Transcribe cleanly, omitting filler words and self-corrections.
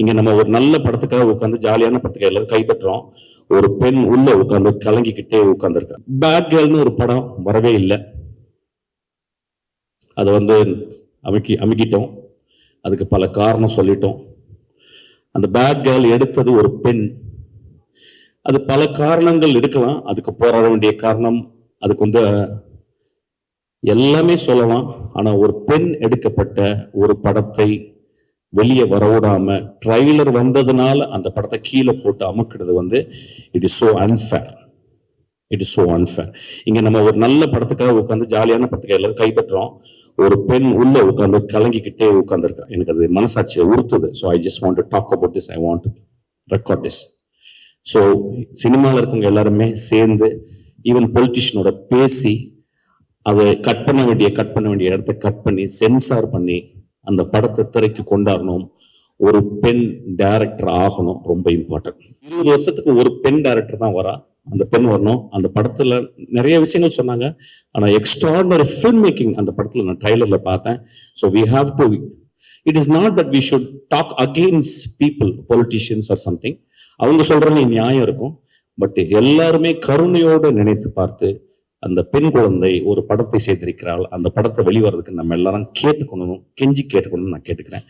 இங்க நம்ம ஒரு நல்ல படத்துக்காக உட்காந்து ஜாலியான படத்துக்காக எல்லாரும் கை தட்டுறோம். ஒரு பெண் உள்ள உட்காந்து கலங்கிக்கிட்டே உட்கார்ந்துருக்கா. பேட் கேர்ள்னு ஒரு படம் வரவே இல்லை. அதை வந்து அமுக்கிட்டோம். அதுக்கு பல காரணம் சொல்லிட்டோம். அந்த பேட் கேர்ள் எடுத்தது ஒரு பெண். அது பல காரணங்கள் இருக்கலாம். அதுக்கு போராட வேண்டிய காரணம், அதுக்கு வந்து எல்லாமே சொல்லலாம். ஆனா ஒரு பெண் எடுக்கப்பட்ட ஒரு படத்தை வெளியே வரவிடாம ட்ரைலர் வந்ததுனால அந்த படத்தை கீழே போட்டு அமுக்கிறது வந்து it is so unfair. It is so unfair. இங்க நம்ம ஒரு நல்ல படத்துக்காக உட்காந்து ஜாலியான படத்துக்காக எல்லாரும் கை தட்டுறோம். ஒரு பெண் உள்ள உட்காந்து கலங்கிக்கிட்டே உட்கார்ந்துருக்கா. எனக்கு அது மனசாட்சியை உறுத்துது. So I just want to talk about this. I want to record this. So சினிமாவில் இருக்கவங்க எல்லாருமே சேர்ந்து ஈவன் பொலிட்டிஷியனோட பேசி அதை கட் பண்ண வேண்டிய இடத்த கட் பண்ணி சென்சார் பண்ணி அந்த படத்தை திரைக்கு கொண்டாடணும். ஒரு பெண் டைரக்டர் ஆகணும். ரொம்ப இம்பார்ட்டன்ட். 20 வருஷத்துக்கு ஒரு பெண் டைரக்டர் தான் வரா. அந்த பெண் வரணும். அந்த படத்துல நிறைய விஷயங்கள் சொன்னாங்க. ஆனா எக்ஸ்ட்ராடனரி ஃபில்ம் மேக்கிங் அந்த படத்துல நான் ட்ரைலர்ல பார்த்தேன். So we have to, it is not that we should talk against people, politicians or something. அவங்க சொல்றது நியாயம் இருக்கும். பட் எல்லாருமே கருணையோடு நினைத்து பார்த்து அந்த பெண் குழந்தை ஒரு படத்தை செய்திருக்கிறாள். அந்த படத்தை வெளிவரதுக்கு நம்ம எல்லாரும் கேட்டுக்கொள்ளணும், கெஞ்சி கேட்டுக்கணும்னு நான் கேட்டுக்கிறேன்.